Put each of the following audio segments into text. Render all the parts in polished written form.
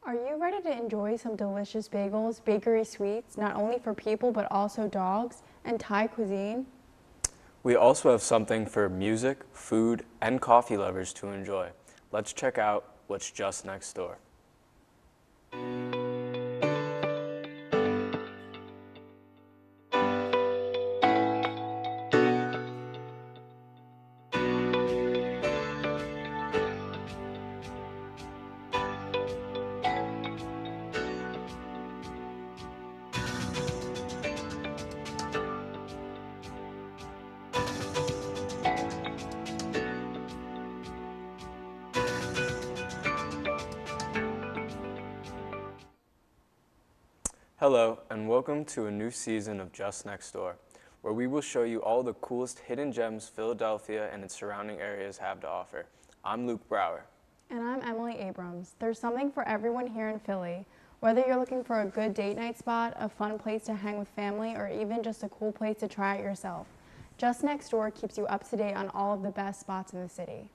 Are you ready to enjoy some delicious bagels, bakery sweets, not only for people but also dogs, and Thai cuisine? We also have something for music, food, and coffee lovers to enjoy. Let's check out what's just next door. Hello, and welcome to a new season of Just Next Door, where we will show you all the coolest hidden gems Philadelphia and its surrounding areas have to offer. I'm Luke Brower. And I'm Emily Abrams. There's something for everyone here in Philly. Whether you're looking for a good date night spot, a fun place to hang with family, or even just a cool place to try it yourself, Just Next Door keeps you up to date on all of the best spots in the city.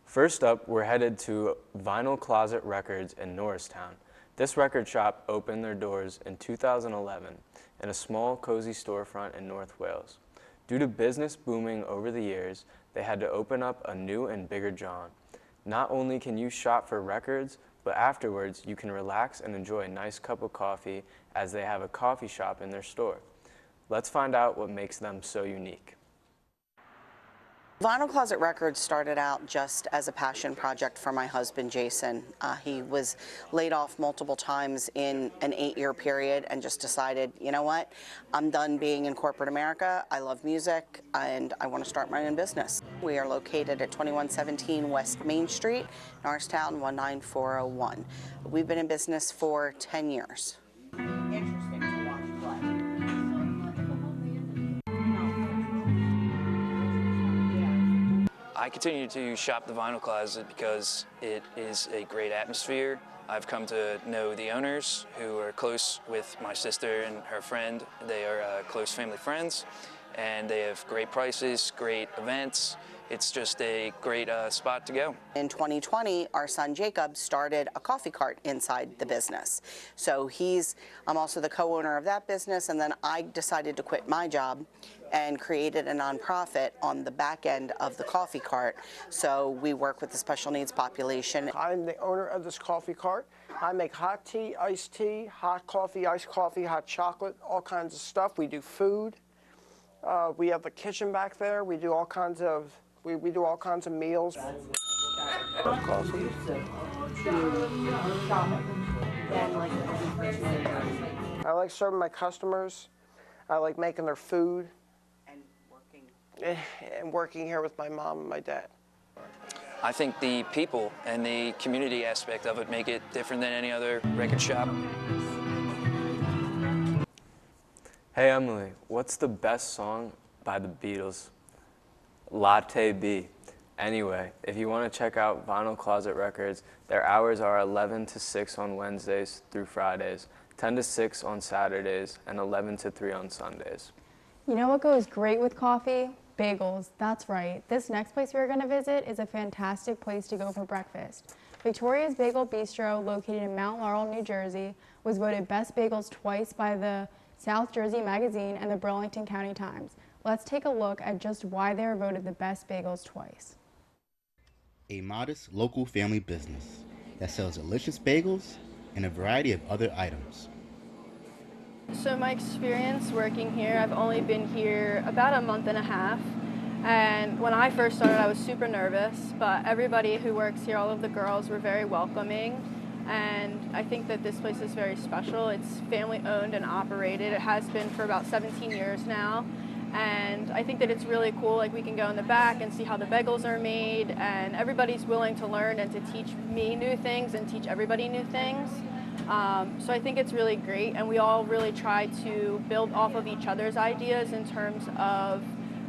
First up, we're headed to Vinyl Closet Records in Norristown. This record shop opened their doors in 2011 in a small, cozy storefront in North Wales. Due to business booming over the years, they had to open up a new and bigger John. Not only can you shop for records, but afterwards you can relax and enjoy a nice cup of coffee as they have a coffee shop in their store. Let's find out what makes them so unique. Vinyl Closet Records started out just as a passion project for my husband, Jason. He was laid off multiple times in an 8-year period and just decided, you know what, I'm done being in corporate America. I love music and I want to start my own business. We are located at 2117 West Main Street, Norristown 19401. We've been in business for 10 years. Interesting to watch play. I continue to shop the Vinyl Closet because it is a great atmosphere. I've come to know the owners, who are close with my sister and her friend. They are close family friends, and they have great prices, great events. It's just a great spot to go. In 2020, our son Jacob started a coffee cart inside the business. So I'm also the co-owner of that business, and then I decided to quit my job and created a nonprofit on the back end of the coffee cart. So we work with the special needs population. I'm the owner of this coffee cart. I make hot tea, iced tea, hot coffee, iced coffee, hot chocolate, all kinds of stuff. We do food. We have a kitchen back there. We do all kinds of we do all kinds of meals. Coffee. I like serving my customers. I like making their food. And working here with my mom and my dad. I think the people and the community aspect of it make it different than any other record shop. Hey Emily, what's the best song by the Beatles? Latte B. Anyway, if you want to check out Vinyl Closet Records, their hours are 11 to 6 on Wednesdays through Fridays, 10 to 6 on Saturdays, and 11 to 3 on Sundays. You know what goes great with coffee? Bagels. That's right. This next place we're going to visit is a fantastic place to go for breakfast. Victoria's Bagel Bistro, located in Mount Laurel, New Jersey, was voted Best Bagels twice by the South Jersey Magazine and the Burlington County Times. Let's take a look at just why they were voted the best bagels twice. A modest local family business that sells delicious bagels and a variety of other items. So my experience working here, I've only been here about a month and a half. And when I first started, I was super nervous, but everybody who works here, all of the girls were very welcoming. And I think that this place is very special. It's family owned and operated. It has been for about 17 years now. And I think that it's really cool. Like, we can go in the back and see how the bagels are made, and everybody's willing to learn and to teach me new things and teach everybody new things. So I think it's really great, and we all really try to build off of each other's ideas in terms of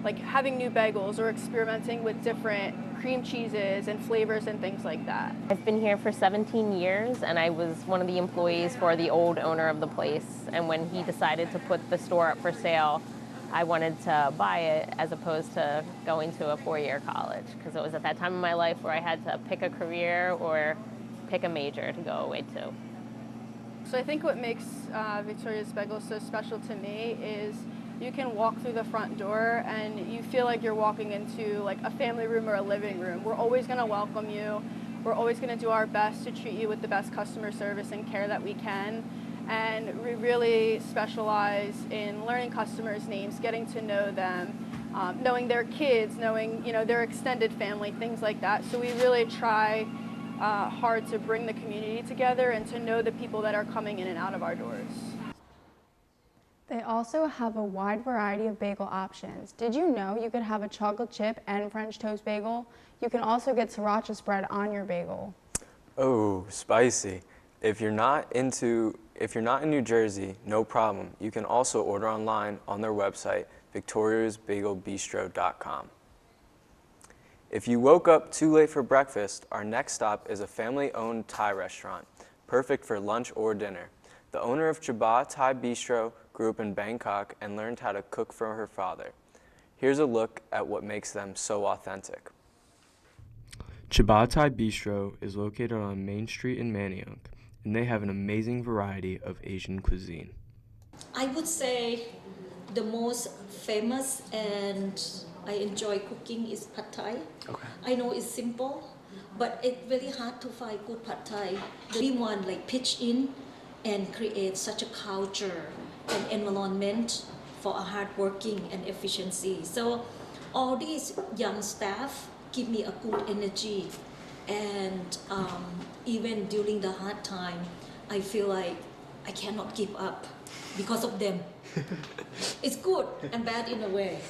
like having new bagels or experimenting with different cream cheeses and flavors and things like that. I've been here for 17 years, and I was one of the employees for the old owner of the place. And when he decided to put the store up for sale, I wanted to buy it as opposed to going to a 4-year college, because it was at that time in my life where I had to pick a career or pick a major to go away to. So I think what makes Victoria's Bagel so special to me is you can walk through the front door and you feel like you're walking into like a family room or a living room. We're always going to welcome you. We're always going to do our best to treat you with the best customer service and care that we can. And we really specialize in learning customers' names, getting to know them, knowing their kids, knowing their extended family, things like that. So we really try hard to bring the community together and to know the people that are coming in and out of our doors. They also have a wide variety of bagel options. Did you know you could have a chocolate chip and French toast bagel? You can also get sriracha spread on your bagel. Oh, spicy. If you're not in New Jersey, no problem. You can also order online on their website, victoriasbagelbistro.com. If you woke up too late for breakfast, our next stop is a family-owned Thai restaurant, perfect for lunch or dinner. The owner of Chabat Thai Bistro grew up in Bangkok and learned how to cook from her father. Here's a look at what makes them so authentic. Chabat Thai Bistro is located on Main Street in Manayunk, and they have an amazing variety of Asian cuisine. I would say the most famous and I enjoy cooking is pad Thai. Okay. I know it's simple, but it's really hard to find good pad Thai. We want like pitch in and create such a culture and environment for a hardworking and efficiency. So all these young staff give me a good energy, and even during the hard time, I feel like I cannot give up because of them. It's good and bad in a way.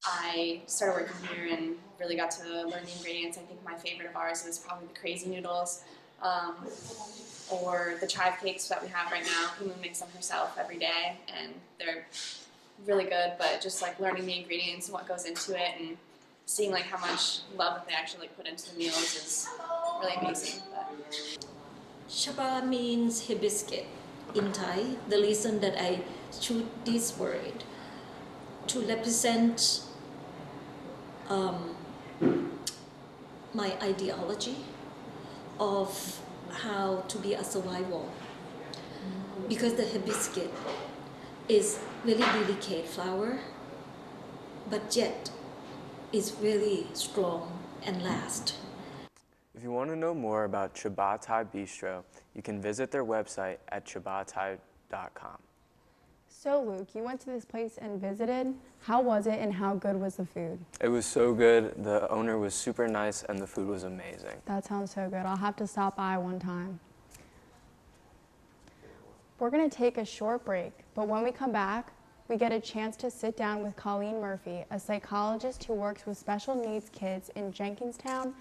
I started working here and really got to learn the ingredients. I think my favorite of ours is probably the crazy noodles, or the chive cakes that we have right now. Hulu makes them herself every day, and they're really good. But just like learning the ingredients and what goes into it, and seeing like how much love that they actually like put into the meals is really amazing. Chabat means hibiscus in Thai. The reason that I choose this word to represent my ideology of how to be a survival, because the hibiscus is really delicate flower, but yet is really strong and last. If you want to know more about Chabat Thai Bistro, you can visit their website at chabatthai.com. So Luke, you went to this place and visited. How was it and how good was the food? It was so good. The owner was super nice and the food was amazing. That sounds so good. I'll have to stop by one time. We're going to take a short break, but when we come back, we get a chance to sit down with Colleen Murphy, a psychologist who works with special needs kids in Jenkinstown.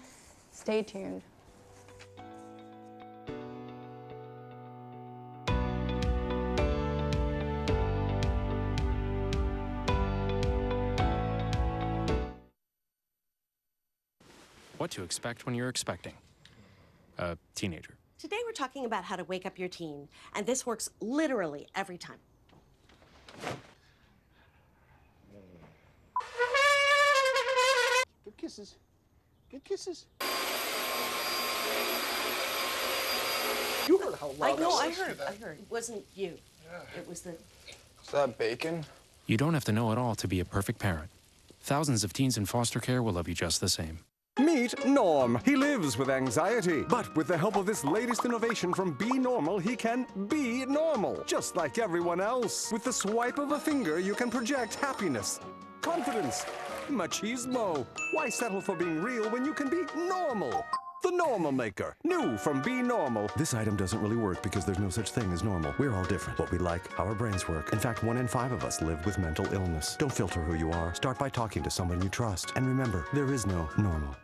Stay tuned. What to expect when you're expecting a teenager. Today we're talking about how to wake up your teen, and this works literally every time. Good kisses. Good kisses. You heard how loud I heard. It wasn't you. Yeah. It was the... Is that bacon? You don't have to know it all to be a perfect parent. Thousands of teens in foster care will love you just the same. Meet Norm. He lives with anxiety, but with the help of this latest innovation from Be Normal, he can be normal, just like everyone else. With the swipe of a finger, you can project happiness, confidence, machismo. Why settle for being real when you can be normal? The Normal Maker, new from Be Normal. This item doesn't really work because there's no such thing as normal. We're all different. What we like, how our brains work. In fact, 1 in 5 of us live with mental illness. Don't filter who you are. Start by talking to someone you trust. And remember, there is no normal.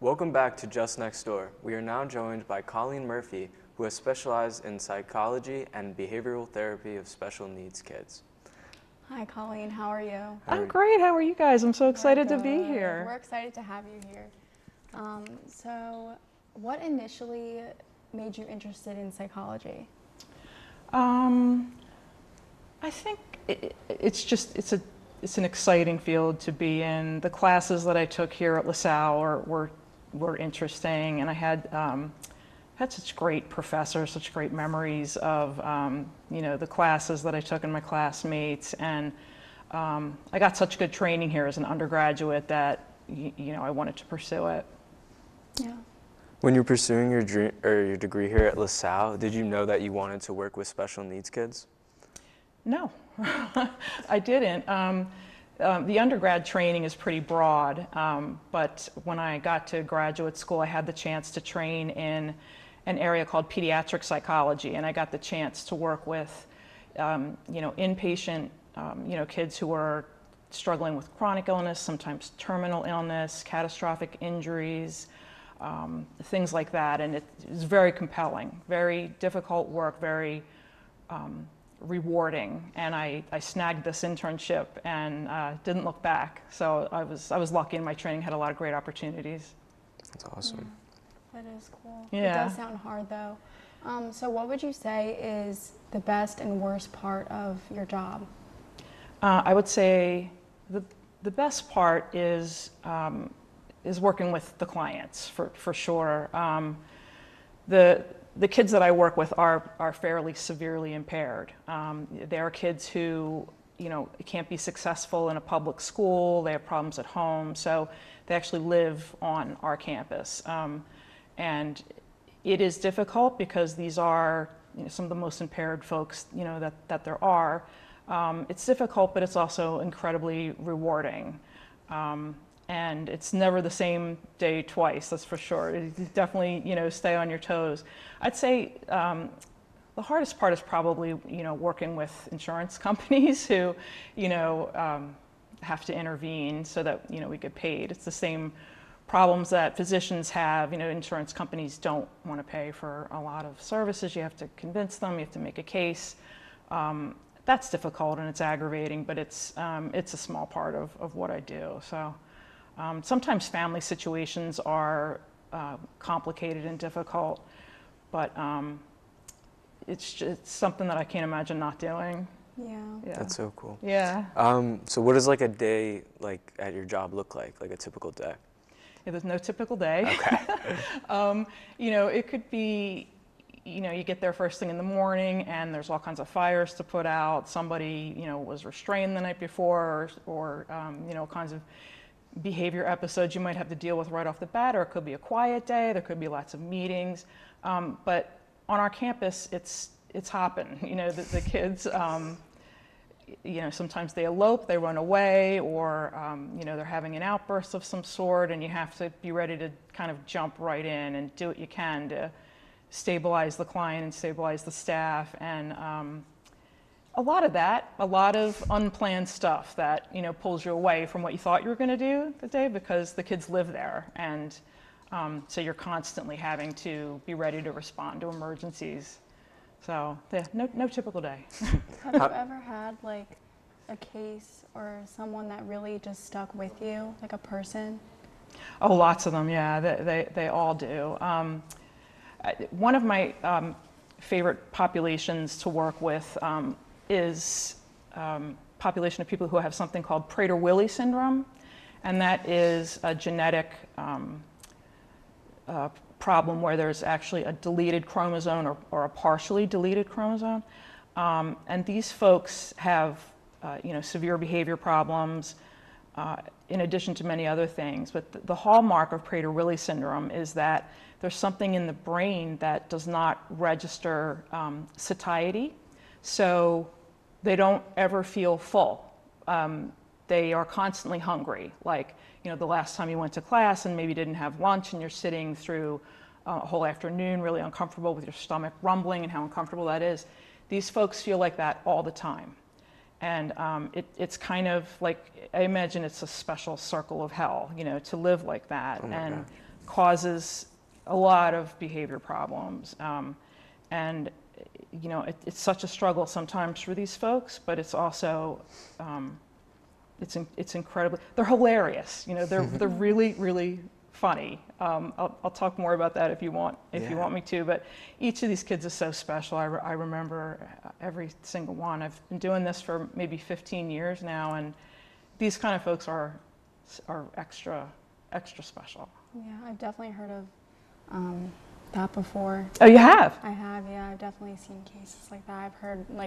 Welcome back to Just Next Door. We are now joined by Colleen Murphy, who has specialized in psychology and behavioral therapy of special needs kids. Hi, Colleen. How are you? I'm great. How are you guys? I'm so excited to be here. We're excited to have you here. So what initially made you interested in psychology? I think it's an exciting field to be in. The classes that I took here at LaSalle were interesting, and I had such great professors, such great memories of the classes that I took and my classmates, and I got such good training here as an undergraduate that I wanted to pursue it. Yeah. When you were pursuing your degree here at LaSalle, did you know that you wanted to work with special needs kids? No, I didn't. The undergrad training is pretty broad, but when I got to graduate school, I had the chance to train in an area called pediatric psychology, and I got the chance to work with, inpatient, kids who are struggling with chronic illness, sometimes terminal illness, catastrophic injuries, things like that, and it was very compelling, very difficult work, very rewarding, and I snagged this internship and didn't look back. So I was lucky, and my training had a lot of great opportunities. That's awesome. Yeah, that is cool. Yeah. It does sound hard though. So what would you say is the best and worst part of your job? I would say the best part is working with the clients for sure. The kids that I work with are fairly severely impaired. They are kids who can't be successful in a public school. They have problems at home, so they actually live on our campus. And it is difficult because these are some of the most impaired folks that there are. It's difficult, but it's also incredibly rewarding. And it's never the same day twice, that's for sure. You definitely, stay on your toes. I'd say the hardest part is probably, working with insurance companies who, have to intervene so that, we get paid. It's the same problems that physicians have. Insurance companies don't want to pay for a lot of services. You have to convince them, you have to make a case. That's difficult and it's aggravating, but it's a small part of what I do. So. Sometimes family situations are complicated and difficult, but it's something that I can't imagine not doing. Yeah. That's so cool. Yeah. So what does like a day at your job look like a typical day? Yeah, there's no typical day. Okay. It could be, you get there first thing in the morning and there's all kinds of fires to put out. Somebody, was restrained the night before or kinds of behavior episodes you might have to deal with right off the bat, or it could be a quiet day, there could be lots of meetings. But on our campus, it's hopping. The kids, sometimes they elope, they run away, or they're having an outburst of some sort, and you have to be ready to kind of jump right in and do what you can to stabilize the client and stabilize the staff. And a lot of unplanned stuff that pulls you away from what you thought you were going to do the day, because the kids live there, and so you're constantly having to be ready to respond to emergencies. So yeah, no typical day. Have you ever had like a case or someone that really just stuck with you, like a person? Oh, lots of them. Yeah, they all do. One of my favorite populations to work with is population of people who have something called Prader-Willi syndrome, and that is a genetic problem where there's actually a deleted chromosome or a partially deleted chromosome, and these folks have severe behavior problems in addition to many other things. But the hallmark of Prader-Willi syndrome is that there's something in the brain that does not register satiety, so they don't ever feel full. They are constantly hungry. Like, the last time you went to class and maybe didn't have lunch and you're sitting through a whole afternoon really uncomfortable with your stomach rumbling and how uncomfortable that is. These folks feel like that all the time. And it's kind of like, I imagine it's a special circle of hell, to live like that, and causes a lot of behavior problems. And it's such a struggle sometimes for these folks, but it's also, it's incredibly, they're hilarious. They're really, really funny. I'll talk more about that if you want me to. But each of these kids is so special. I remember every single one. I've been doing this for maybe 15 years now, and these kind of folks are extra special. Yeah, I've definitely heard of that before. Oh, you have? I have, yeah. I've definitely seen cases like that.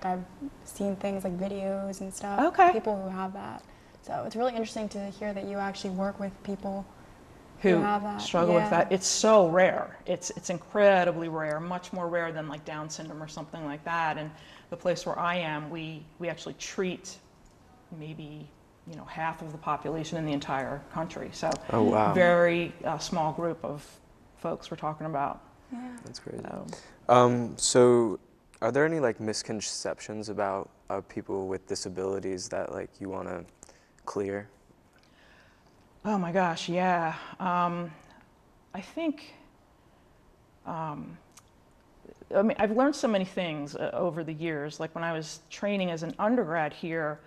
I've seen things like videos and stuff. Okay. People who have that. So it's really interesting to hear that you actually work with people who have that. Struggle with that. It's so rare. It's incredibly rare, much more rare than like Down syndrome or something like that. And the place where I am, we actually treat maybe half of the population in the entire country. So very small group of folks we're talking about. Yeah. That's crazy. So are there any like misconceptions about people with disabilities that like you want to clear? Oh my gosh, yeah. I think, I mean, I've learned so many things over the years. Like when I was training as an undergrad here,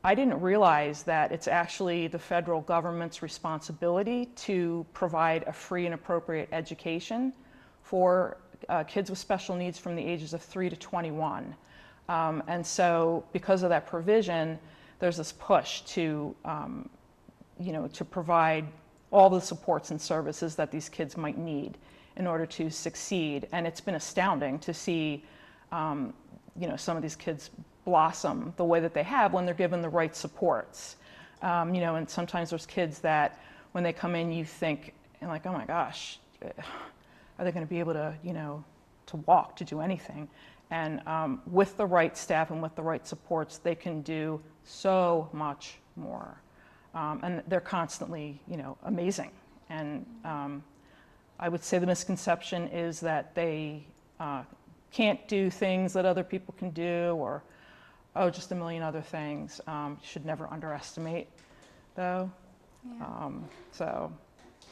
I didn't realize that it's actually the federal government's responsibility to provide a free and appropriate education for kids with special needs from the ages of 3 to 21. And so because of that provision, there's this push to to provide all the supports and services that these kids might need in order to succeed. And it's been astounding to see, some of these kids blossom the way that they have when they're given the right supports. And sometimes there's kids that when they come in, you think, like, oh my gosh, are they going to be able to, to walk, to do anything? And with the right staff and with the right supports, they can do so much more. And they're constantly, amazing. And I would say the misconception is that they can't do things that other people can do, or, just a million other things. You should never underestimate, though. Yeah. So.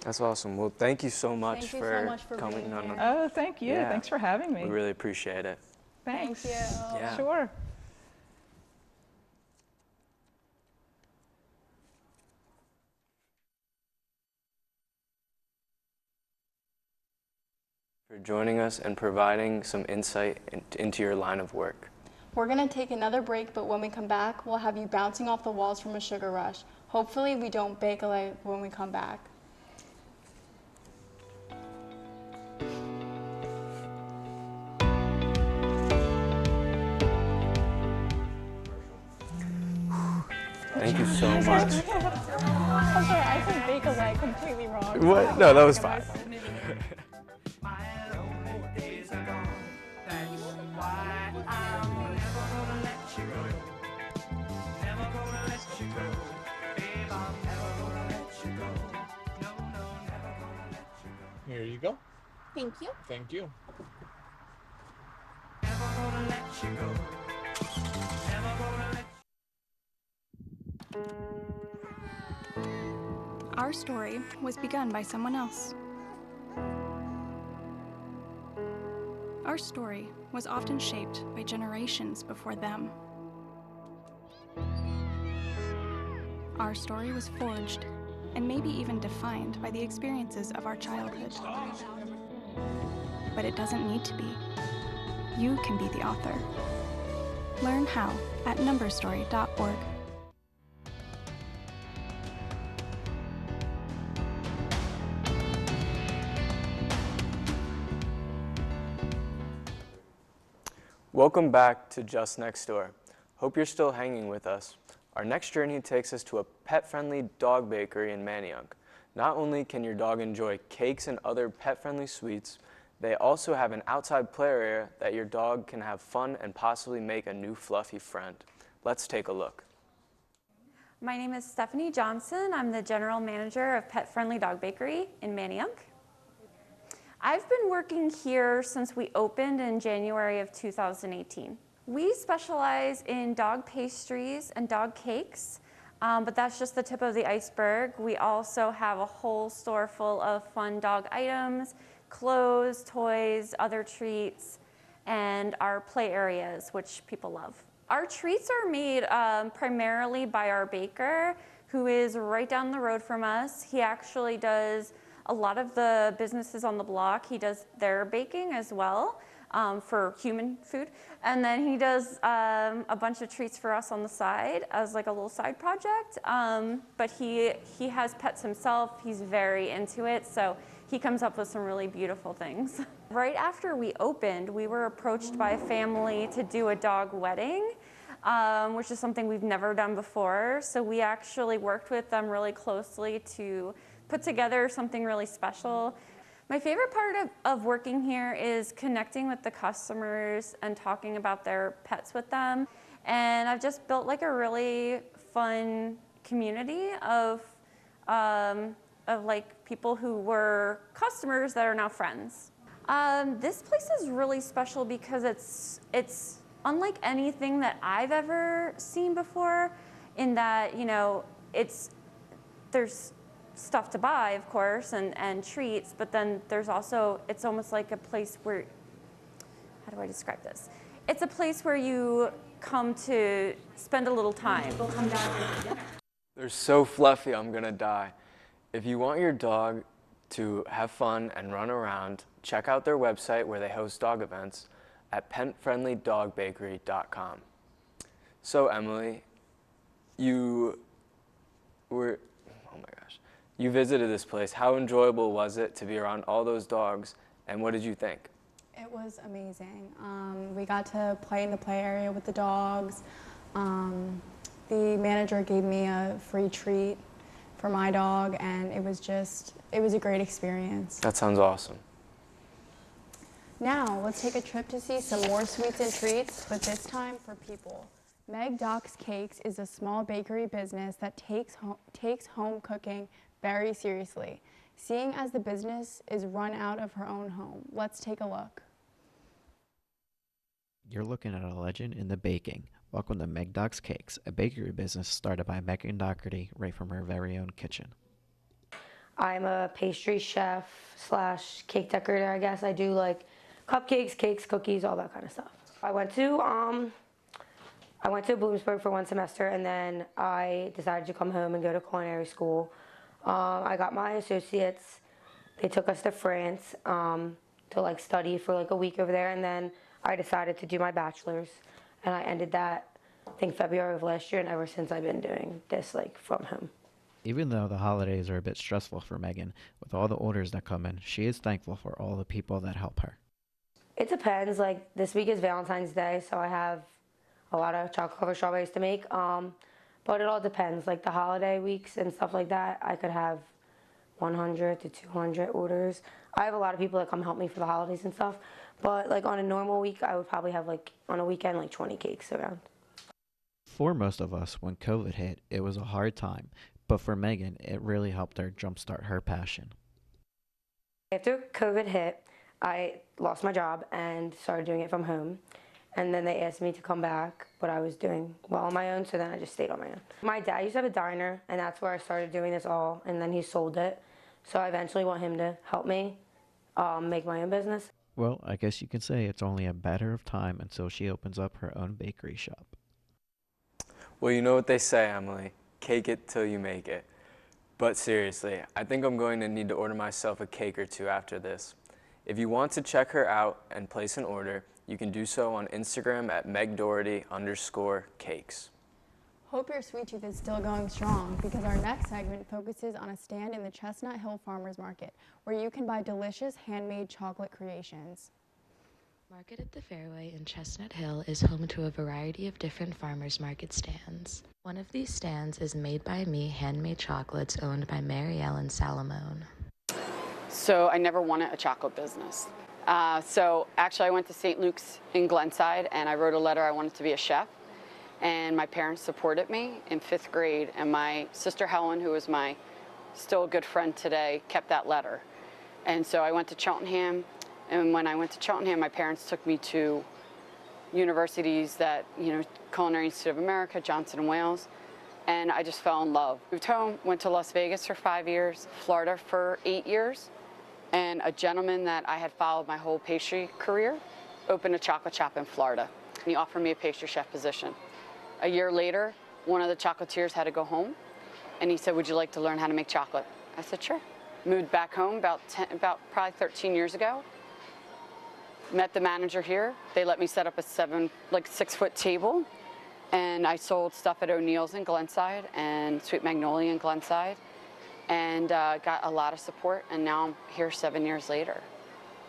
That's awesome. Well, thank you so much for coming being on. here. Oh, thank you. Yeah. Thanks for having me. We really appreciate it. Thanks. Thank you. Yeah. Sure. For joining us and providing some insight into your line of work. We're going to take another break, but when we come back, we'll have you bouncing off the walls from a sugar rush. Hopefully we don't bake a leg when we come back. Thank you so much. I'm sorry, I said bake a leg completely wrong. What? No, that was fine. Here you go. Thank you. Thank you. Our story was begun by someone else. Our story was often shaped by generations before them. Our story was forged and maybe even defined by the experiences of our childhood. But it doesn't need to be. You can be the author. Learn how at numberstory.org. Welcome back to Just Next Door. Hope you're still hanging with us. Our next journey takes us to a pet-friendly dog bakery in Manayunk. Not only can your dog enjoy cakes and other pet-friendly sweets, they also have an outside play area that your dog can have fun and possibly make a new fluffy friend. Let's take a look. My name is Stephanie Johnson. I'm the general manager of Pet Friendly Dog Bakery in Manayunk. I've been working here since we opened in January of 2018. We specialize in dog pastries and dog cakes, but that's just the tip of the iceberg. We also have a whole store full of fun dog items, clothes, toys, other treats, and our play areas, which people love. Our treats are made primarily by our baker, who is right down the road from us. He actually does a lot of the businesses on the block, he does their baking as well for human food. And then he does a bunch of treats for us on the side as like a little side project. But he has pets himself. He's very into it. So he comes up with some really beautiful things. Right after we opened, we were approached by a family to do a dog wedding, which is something we've never done before. So we actually worked with them really closely to put together something really special. My favorite part of working here is connecting with the customers and talking about their pets with them. And I've just built like a really fun community of like people who were customers that are now friends. This place is really special because it's unlike anything that I've ever seen before, in that, you know, there's stuff to buy, of course, and treats, but then there's also, it's almost like a place where, how do I describe this? It's a place where you come to spend a little time. People come down and dinner. They're so fluffy, I'm gonna die. If you want your dog to have fun and run around, check out their website where they host dog events at petfriendlydogbakery.com. So Emily, you visited this place. How enjoyable was it to be around all those dogs, and what did you think? It was amazing. We got to play in the play area with the dogs. The manager gave me a free treat for my dog, and it was a great experience. That sounds awesome. Now, let's take a trip to see some more sweets and treats, but this time for people. Meg Dogs Cakes is a small bakery business that takes home cooking very seriously, seeing as the business is run out of her own home. Let's take a look. You're looking at a legend in the baking. Welcome to Meg Dogs Cakes, a bakery business started by Megan Doherty right from her very own kitchen. I'm a pastry chef / cake decorator, I guess. I do like cupcakes, cakes, cookies, all that kind of stuff. I went to Bloomsburg for one semester, and then I decided to come home and go to culinary school. I got my associates. They took us to France to like study for like a week over there, and then I decided to do my bachelor's, and I ended that I think February of last year, and ever since I've been doing this like from home. Even though the holidays are a bit stressful for Megan, with all the orders that come in, she is thankful for all the people that help her. It depends. Like this week is Valentine's Day, so I have a lot of chocolate covered strawberries to make. But it all depends. Like the holiday weeks and stuff like that, I could have 100 to 200 orders. I have a lot of people that come help me for the holidays and stuff. But like on a normal week, I would probably have like on a weekend like 20 cakes around. For most of us, when COVID hit, it was a hard time. But for Megan, it really helped her jumpstart her passion. After COVID hit, I lost my job and started doing it from home. And then they asked me to come back, but I was doing well on my own, so then I just stayed on my own. My dad used to have a diner, and that's where I started doing this all, and then he sold it. So I eventually want him to help me make my own business. Well, I guess you can say it's only a matter of time until she opens up her own bakery shop. Well, you know what they say, Emily. Cake it till you make it. But seriously, I think I'm going to need to order myself a cake or two after this. If you want to check her out and place an order, you can do so on Instagram at megdoherty_cakes. Hope your sweet tooth is still going strong, because our next segment focuses on a stand in the Chestnut Hill Farmers Market, where you can buy delicious handmade chocolate creations. Market at the Fairway in Chestnut Hill is home to a variety of different farmers market stands. One of these stands is Made by Me handmade chocolates owned by Mary Ellen Salamone. So I never wanted a chocolate business. So actually I went to St. Luke's in Glenside, and I wrote a letter I wanted to be a chef. And my parents supported me in 5th grade, and my sister Helen, who is my still a good friend today, kept that letter. And so I went to Cheltenham, and when I went to Cheltenham, my parents took me to universities that, you know, Culinary Institute of America, Johnson & Wales, and I just fell in love. Moved home, went to Las Vegas for 5 years, Florida for 8 years, and a gentleman that I had followed my whole pastry career opened a chocolate shop in Florida. And he offered me a pastry chef position. A year later, one of the chocolatiers had to go home, and he said, "Would you like to learn how to make chocolate?" I said, "Sure." moved back home about probably 13 years ago. Met the manager here. They let me set up a 6-foot table, and I sold stuff at O'Neill's in Glenside and Sweet Magnolia in Glenside, and got a lot of support, and now I'm here 7 years later.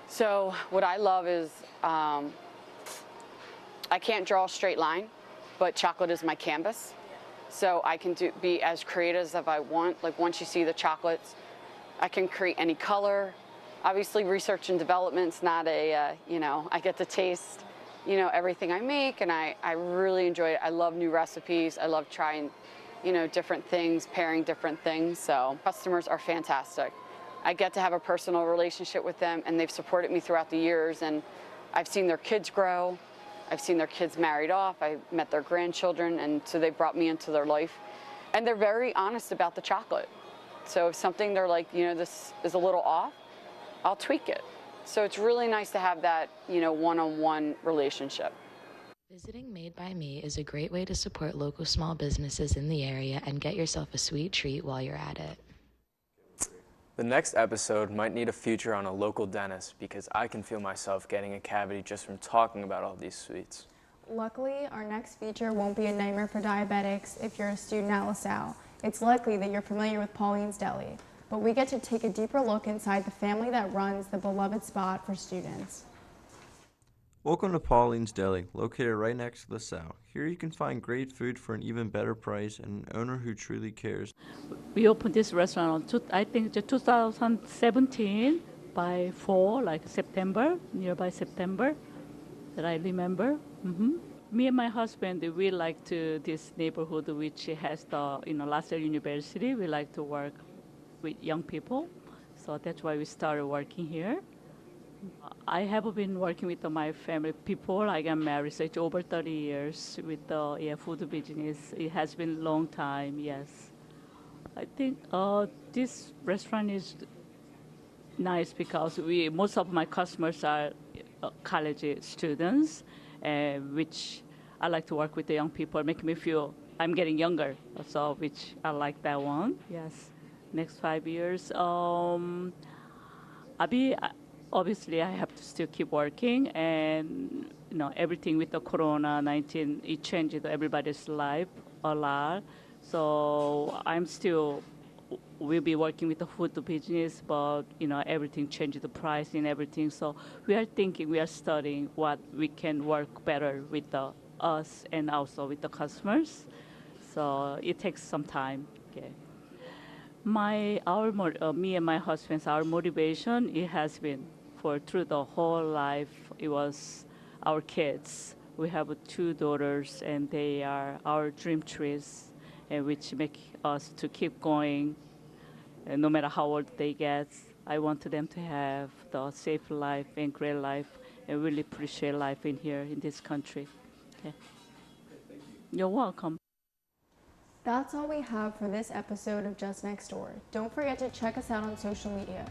So what I love is I can't draw a straight line, but chocolate is my canvas. So I can be as creative as I want. Like once you see the chocolates, I can create any color. Obviously research and development's not a, I get to taste, everything I make, and I really enjoy it. I love new recipes. I love trying, different things, pairing different things. So customers are fantastic. I get to have a personal relationship with them, and they've supported me throughout the years, and I've seen their kids grow. I've seen their kids married off. I met their grandchildren, and so they brought me into their life. And they're very honest about the chocolate. So if something they're like, this is a little off, I'll tweak it. So it's really nice to have that, one-on-one relationship. Visiting Made by Me is a great way to support local small businesses in the area and get yourself a sweet treat while you're at it. The next episode might need a feature on a local dentist because I can feel myself getting a cavity just from talking about all these sweets. Luckily, our next feature won't be a nightmare for diabetics if you're a student at LaSalle. It's likely that you're familiar with Paulines Deli, but we get to take a deeper look inside the family that runs the beloved spot for students. Welcome to Paulines Deli, located right next to LaSalle. Here you can find great food for an even better price and an owner who truly cares. We opened this restaurant on, I think, 2017 by fall, like September, nearby September, that I remember. Me and my husband, we like to this neighborhood which has the, LaSalle University. We like to work with young people, so that's why we started working here. I have been working with my family people. I got married, so it's over 30 years with the food business. It has been a long time, yes. I think this restaurant is nice because most of my customers are college students, which I like to work with the young people, make me feel I'm getting younger, so which I like that one, yes. Next 5 years, obviously, I have to still keep working, and everything with the Corona-19, it changed everybody's life a lot. So we'll be working with the food business, but everything changed the price and everything. So we are studying what we can work better with us and also with the customers. So it takes some time. Okay. Me and my husband's, our motivation, it has been through the whole life, it was our kids. We have 2 daughters, and they are our dream trees, which make us to keep going. And no matter how old they get, I want them to have the safe life and great life, and really appreciate life in here in this country. Okay. You're welcome. That's all we have for this episode of Just Next Door. Don't forget to check us out on social media.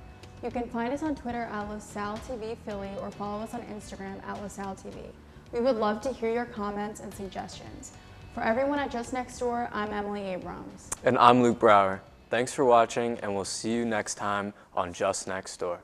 You can find us on Twitter at LaSalle TV Philly or follow us on Instagram at LaSalle TV. We would love to hear your comments and suggestions. For everyone at Just Next Door, I'm Emily Abrams. And I'm Luke Brower. Thanks for watching, and we'll see you next time on Just Next Door.